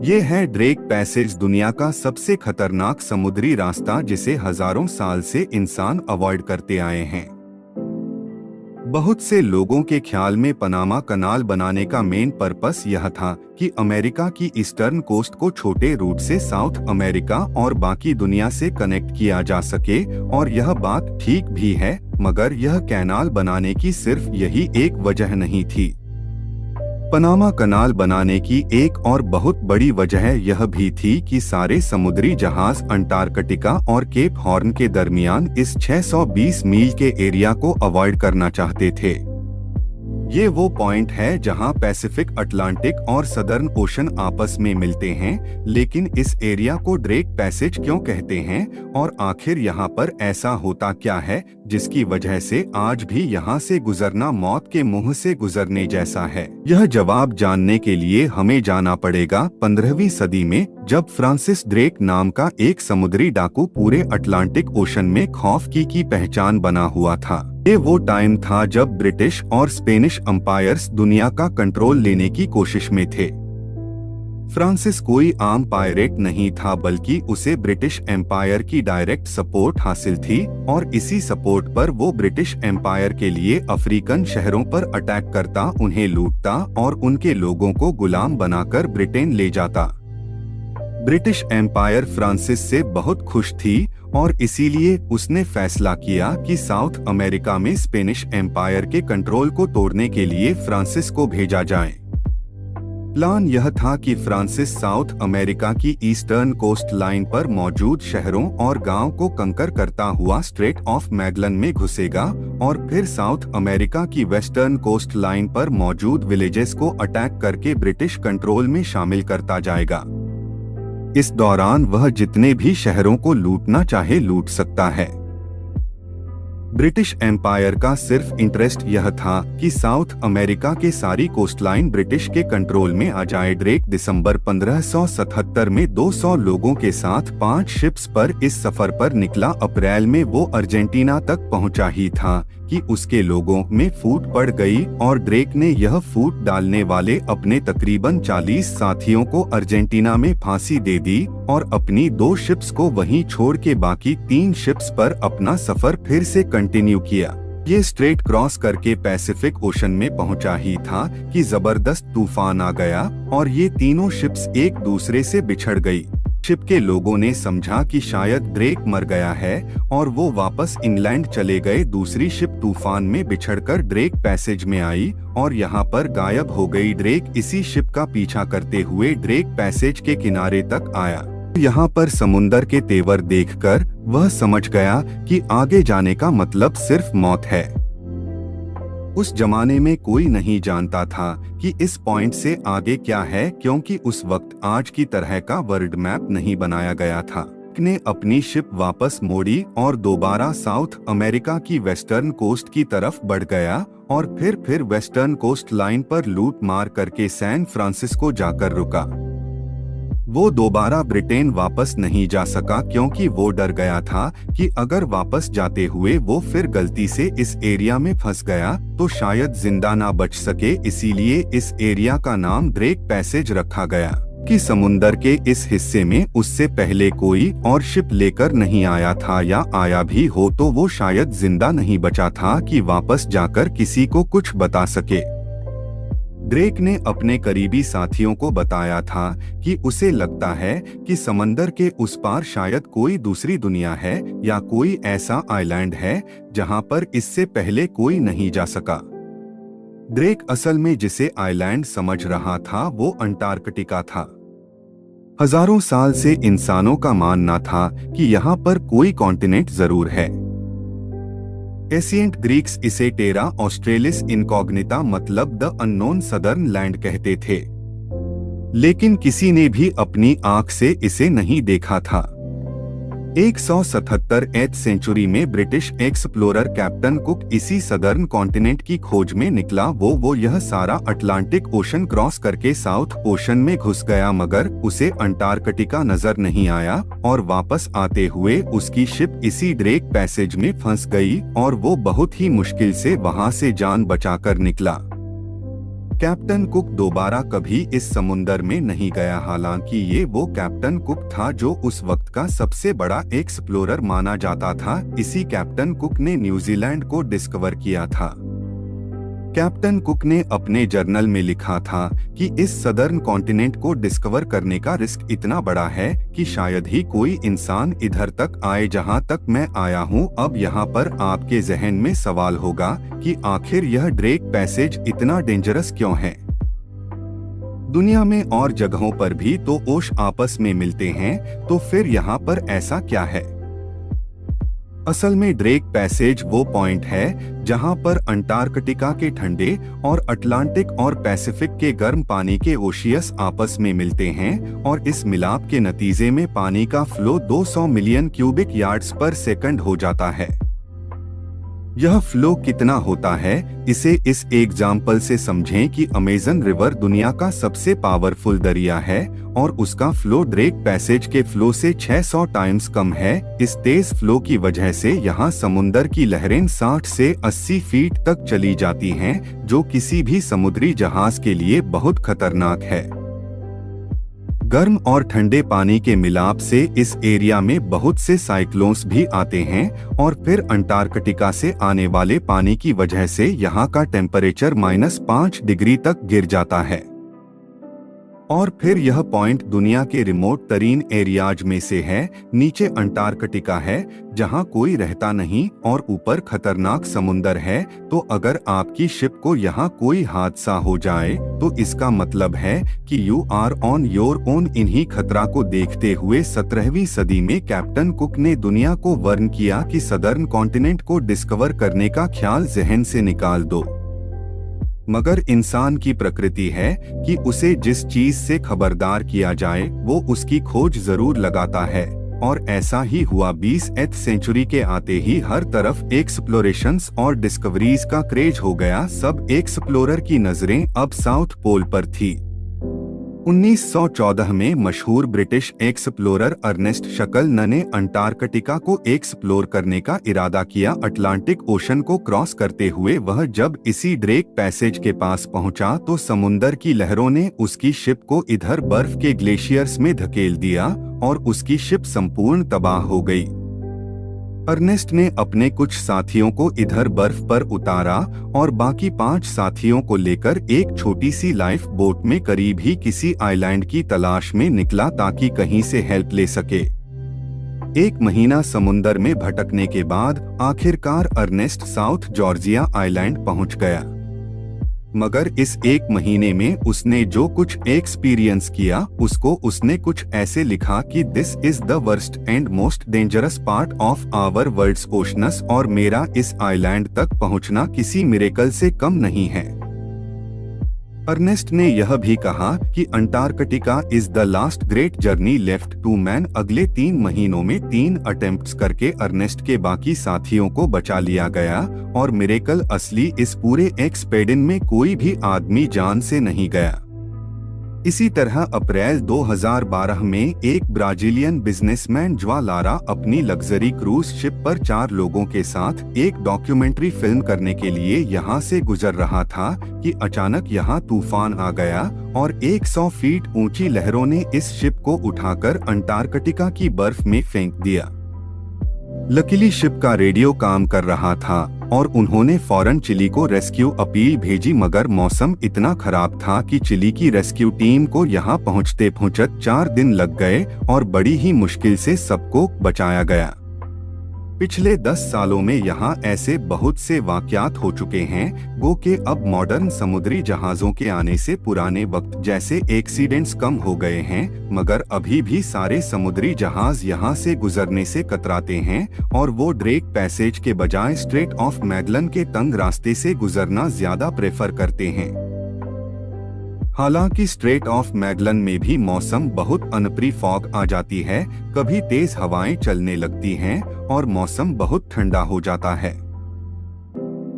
ये है Drake passage, दुनिया का सबसे खतरनाक समुद्री रास्ता जिसे हजारों साल से इंसान अवॉइड करते आए हैं। बहुत से लोगों के ख्याल में पनामा कनाल बनाने का मेन पर्पस यह था कि अमेरिका की ईस्टर्न कोस्ट को छोटे रूट से साउथ अमेरिका और बाकी दुनिया से कनेक्ट किया जा सके, और यह बात ठीक भी है, मगर यह कैनाल बनाने की सिर्फ यही एक वजह नहीं थी। पनामा कनाल बनाने की एक और बहुत बड़ी वजह यह भी थी कि सारे समुद्री जहाज अंटार्कटिका और केप हॉर्न के दरमियान इस 620 मील के एरिया को अवॉइड करना चाहते थे। ये वो पॉइंट है जहां पैसिफिक, अटलांटिक और सदर्न ओशन आपस में मिलते हैं। लेकिन इस एरिया को ड्रेक पैसेज क्यों कहते हैं, और आखिर यहाँ पर ऐसा होता क्या है जिसकी वजह से आज भी यहाँ से गुजरना मौत के मुंह से गुजरने जैसा है? यह जवाब जानने के लिए हमें जाना पड़ेगा 15वीं सदी में, जब फ्रांसिस ड्रेक नाम का एक समुद्री डाकू पूरे अटलांटिक ओशन में खौफ की पहचान बना हुआ था। ये वो टाइम था जब ब्रिटिश और स्पेनिश अंपायर्स दुनिया का कंट्रोल लेने की कोशिश में थे। फ्रांसिस कोई आम पायरेट नहीं था, बल्कि उसे ब्रिटिश एम्पायर की डायरेक्ट सपोर्ट हासिल थी, और इसी सपोर्ट पर वो ब्रिटिश एम्पायर के लिए अफ्रीकन शहरों पर अटैक करता, उन्हें लूटता और उनके लोगों को गुलाम बनाकर ब्रिटेन ले जाता। ब्रिटिश एम्पायर फ्रांसिस से बहुत खुश थी, और इसीलिए उसने फैसला किया कि साउथ अमेरिका में स्पेनिश एम्पायर के कंट्रोल को तोड़ने के लिए फ्रांसिस को भेजा जाए। प्लान यह था कि फ्रांसिस साउथ अमेरिका की ईस्टर्न कोस्ट लाइन पर मौजूद शहरों और गांव को कंकर करता हुआ स्ट्रेट ऑफ मैगलन में घुसेगा, और फिर साउथ अमेरिका की वेस्टर्न कोस्ट लाइन पर मौजूद विलेजेस को अटैक करके ब्रिटिश कंट्रोल में शामिल करता जाएगा। इस दौरान वह जितने भी शहरों को लूटना चाहे लूट सकता है। ब्रिटिश एम्पायर का सिर्फ इंटरेस्ट यह था कि साउथ अमेरिका के सारी कोस्टलाइन ब्रिटिश के कंट्रोल में आ जाए। ड्रेक दिसंबर 1577 में 200 लोगों के साथ 5 शिप्स पर इस सफर पर निकला। अप्रैल में वो अर्जेंटीना तक पहुंचा ही था कि उसके लोगों में फूट पड़ गई, और ड्रेक ने यह फूट डालने वाले अपने तकरीबन 40 साथियों को अर्जेंटीना में फांसी दे दी, और अपनी 2 शिप्स को वहीं छोड़ के बाकी 3 शिप्स पर अपना सफर फिर से कंटिन्यू किया। ये स्ट्रेट क्रॉस करके पैसिफिक ओशन में पहुंचा ही था कि जबरदस्त तूफान आ गया, और ये तीनों शिप्स एक दूसरे से बिछड़ गई। शिप के लोगों ने समझा कि शायद ड्रेक मर गया है, और वो वापस इंग्लैंड चले गए। दूसरी शिप तूफान में बिछड़कर ड्रेक पैसेज में आई और यहाँ पर गायब हो गई। ड्रेक इसी शिप का पीछा करते हुए ड्रेक पैसेज के किनारे तक आया। यहाँ पर समुंदर के तेवर देखकर वह समझ गया कि आगे जाने का मतलब सिर्फ मौत है। उस जमाने में कोई नहीं जानता था कि इस पॉइंट से आगे क्या है, क्योंकि उस वक्त आज की तरह का वर्ल्ड मैप नहीं बनाया गया था। ने अपनी शिप वापस मोड़ी और दोबारा साउथ अमेरिका की वेस्टर्न कोस्ट की तरफ बढ़ गया, और फिर वेस्टर्न कोस्ट लाइन पर लूट मार करके सैन फ्रांसिस्को जाकर रुका। वो दोबारा ब्रिटेन वापस नहीं जा सका, क्योंकि वो डर गया था कि अगर वापस जाते हुए वो फिर गलती से इस एरिया में फंस गया तो शायद जिंदा ना बच सके। इसीलिए इस एरिया का नाम ड्रेक पैसेज रखा गया कि समुंदर के इस हिस्से में उससे पहले कोई और शिप लेकर नहीं आया था, या आया भी हो तो वो शायद जिंदा नहीं बचा था कि वापस जाकर किसी को कुछ बता सके। ड्रेक ने अपने करीबी साथियों को बताया था कि उसे लगता है कि समंदर के उस पार शायद कोई दूसरी दुनिया है, या कोई ऐसा आइलैंड है जहां पर इससे पहले कोई नहीं जा सका। ड्रेक असल में जिसे आइलैंड समझ रहा था वो अंटार्कटिका था। हजारों साल से इंसानों का मानना था कि यहाँ पर कोई कॉन्टिनेंट जरूर है। एशिएंट ग्रीक्स इसे टेरा ऑस्ट्रेलिस इनकॉग्निटा मतलब द अननोन सदर्न लैंड कहते थे, लेकिन किसी ने भी अपनी आंख से इसे नहीं देखा था। 177वीं सेंचुरी में ब्रिटिश एक्सप्लोरर कैप्टन कुक इसी सदर्न कॉन्टिनेंट की खोज में निकला। वो यह सारा अटलांटिक ओशन क्रॉस करके साउथ ओशन में घुस गया, मगर उसे अंटार्कटिका नजर नहीं आया, और वापस आते हुए उसकी शिप इसी ड्रेक पैसेज में फंस गई, और वो बहुत ही मुश्किल से वहां से जान बचाकर निकला। कैप्टन कुक दोबारा कभी इस समुंदर में नहीं गया। हालांकि ये वो कैप्टन कुक था जो उस वक्त का सबसे बड़ा एक्सप्लोरर माना जाता था। इसी कैप्टन कुक ने न्यूजीलैंड को डिस्कवर किया था। कैप्टन कुक ने अपने जर्नल में लिखा था कि इस सदर्न कॉन्टिनेंट को डिस्कवर करने का रिस्क इतना बड़ा है कि शायद ही कोई इंसान इधर तक आए जहां तक मैं आया हूं। अब यहां पर आपके जहन में सवाल होगा कि आखिर यह ड्रेक पैसेज इतना डेंजरस क्यों है। दुनिया में और जगहों पर भी तो ओश आपस में मिलते हैं, तो फिर यहाँ पर ऐसा क्या है? असल में ड्रेक पैसेज वो पॉइंट है जहां पर अंटार्कटिका के ठंडे और अटलांटिक और पैसिफिक के गर्म पानी के ओशियस आपस में मिलते हैं, और इस मिलाप के नतीजे में पानी का फ्लो 200 मिलियन क्यूबिक यार्ड्स पर सेकंड हो जाता है। यह फ्लो कितना होता है, इसे इस एग्जाम्पल से समझें कि अमेजन रिवर दुनिया का सबसे पावरफुल दरिया है और उसका फ्लो ड्रेक पैसेज के फ्लो से 600 टाइम्स कम है। इस तेज फ्लो की वजह से यहाँ समुंदर की लहरें 60 से 80 फीट तक चली जाती हैं, जो किसी भी समुद्री जहाज के लिए बहुत खतरनाक है। गर्म और ठंडे पानी के मिलाप से इस एरिया में बहुत से साइक्लोन्स भी आते हैं, और फिर अंटार्कटिका से आने वाले पानी की वजह से यहाँ का टेम्परेचर -5 डिग्री तक गिर जाता है। और फिर यह पॉइंट दुनिया के रिमोट तरीन एरियाज में से है। नीचे अंटार्कटिका है जहां कोई रहता नहीं, और ऊपर खतरनाक समुंदर है। तो अगर आपकी शिप को यहां कोई हादसा हो जाए तो इसका मतलब है कि you are on your own. इन्हीं खतरा को देखते हुए 17वीं सदी में कैप्टन कुक ने दुनिया को वार्न किया कि सदर्न कॉन्टिनेंट को डिस्कवर करने का ख्याल जहन से निकाल दो। मगर इंसान की प्रकृति है कि उसे जिस चीज से खबरदार किया जाए वो उसकी खोज जरूर लगाता है, और ऐसा ही हुआ। 20वीं सेंचुरी के आते ही हर तरफ एक्सप्लोरेशंस और डिस्कवरीज का क्रेज हो गया। सब एक्सप्लोरर की नजरें अब साउथ पोल पर थी। 1914 में मशहूर ब्रिटिश एक्सप्लोरर अर्नेस्ट शकलन ने अंटार्कटिका को एक्सप्लोर करने का इरादा किया। अटलांटिक ओशन को क्रॉस करते हुए वह जब इसी ड्रेक पैसेज के पास पहुंचा तो समुंदर की लहरों ने उसकी शिप को इधर बर्फ के ग्लेशियर्स में धकेल दिया और उसकी शिप संपूर्ण तबाह हो गई। अर्नेस्ट ने अपने कुछ साथियों को इधर बर्फ पर उतारा और बाकी 5 साथियों को लेकर एक छोटी सी लाइफ बोट में करीब ही किसी आइलैंड की तलाश में निकला ताकि कहीं से हेल्प ले सके। 1 महीना समुंदर में भटकने के बाद आखिरकार अर्नेस्ट साउथ जॉर्जिया आइलैंड पहुंच गया। मगर इस 1 महीने में उसने जो कुछ एक्सपीरियंस किया उसको उसने कुछ ऐसे लिखा कि this is the worst and most dangerous part of our world's oceans, और मेरा इस आइलैंड तक पहुंचना किसी मिरेकल से कम नहीं है। अर्नेस्ट ने यह भी कहा कि Antarctica is the last great journey left to man. अगले 3 महीनों में 3 अटेम्प्ट्स करके अर्नेस्ट के बाकी साथियों को बचा लिया गया, और मिरेकल असली इस पूरे एक्सपेडिशन में कोई भी आदमी जान से नहीं गया। इसी तरह अप्रैल 2012 में एक ब्राजीलियन बिजनेसमैन ज्वा लारा अपनी लग्जरी क्रूज शिप पर 4 लोगों के साथ एक डॉक्यूमेंट्री फिल्म करने के लिए यहां से गुजर रहा था कि अचानक यहां तूफान आ गया और 100 फीट ऊंची लहरों ने इस शिप को उठाकर अंटार्कटिका की बर्फ में फेंक दिया। लकीली शिप का रेडियो काम कर रहा था और उन्होंने फौरन चिली को रेस्क्यू अपील भेजी, मगर मौसम इतना खराब था कि चिली की रेस्क्यू टीम को यहां पहुंचते पहुंचत 4 दिन लग गए और बड़ी ही मुश्किल से सबको बचाया गया। पिछले 10 सालों में यहाँ ऐसे बहुत से वाकयात हो चुके हैं वो कि अब मॉडर्न समुद्री जहाजों के आने से पुराने वक्त जैसे एक्सीडेंट्स कम हो गए हैं, मगर अभी भी सारे समुद्री जहाज यहाँ से गुजरने से कतराते हैं और वो ड्रेक पैसेज के बजाय स्ट्रेट ऑफ मैगलन के तंग रास्ते से गुजरना ज्यादा प्रेफर करते हैं। हालांकि स्ट्रेट ऑफ मैगलन में भी मौसम बहुत अनप्री फॉग आ जाती है, कभी तेज हवाएं चलने लगती हैं और मौसम बहुत ठंडा हो जाता है,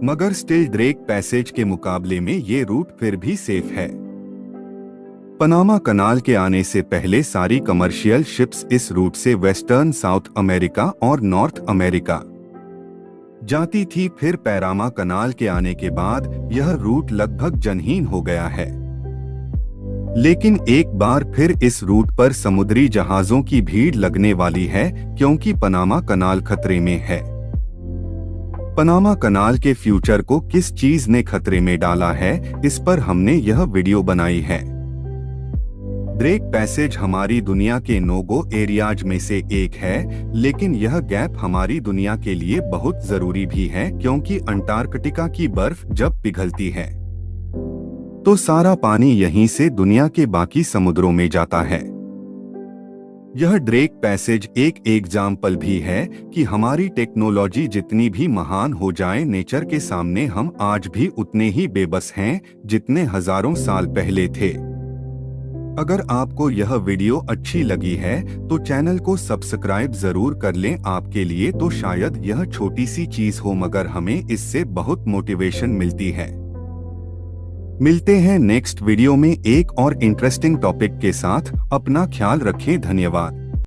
मगर स्टिल ड्रेक पैसेज के मुकाबले में ये रूट फिर भी सेफ है। पनामा कनाल के आने से पहले सारी कमर्शियल शिप्स इस रूट से वेस्टर्न साउथ अमेरिका और नॉर्थ अमेरिका जाती थी, फिर पैरामा कनाल के आने के बाद यह रूट लगभग जनहीन हो गया है। लेकिन एक बार फिर इस रूट पर समुद्री जहाजों की भीड़ लगने वाली है, क्योंकि पनामा कनाल खतरे में है। पनामा कनाल के फ्यूचर को किस चीज ने खतरे में डाला है, इस पर हमने यह वीडियो बनाई है। ड्रेक पैसेज हमारी दुनिया के नो-गो एरियाज में से एक है, लेकिन यह गैप हमारी दुनिया के लिए बहुत जरूरी भी है, क्योंकि अंटार्कटिका की बर्फ जब पिघलती है तो सारा पानी यहीं से दुनिया के बाकी समुद्रों में जाता है। यह ड्रेक पैसेज एक एग्जाम्पल भी है कि हमारी टेक्नोलॉजी जितनी भी महान हो जाए, नेचर के सामने हम आज भी उतने ही बेबस हैं जितने हजारों साल पहले थे। अगर आपको यह वीडियो अच्छी लगी है तो चैनल को सब्सक्राइब जरूर कर लें। आपके लिए तो शायद यह छोटी सी चीज हो, मगर हमें इससे बहुत मोटिवेशन मिलती है। मिलते हैं नेक्स्ट वीडियो में एक और इंटरेस्टिंग टॉपिक के साथ। अपना ख्याल रखें। धन्यवाद।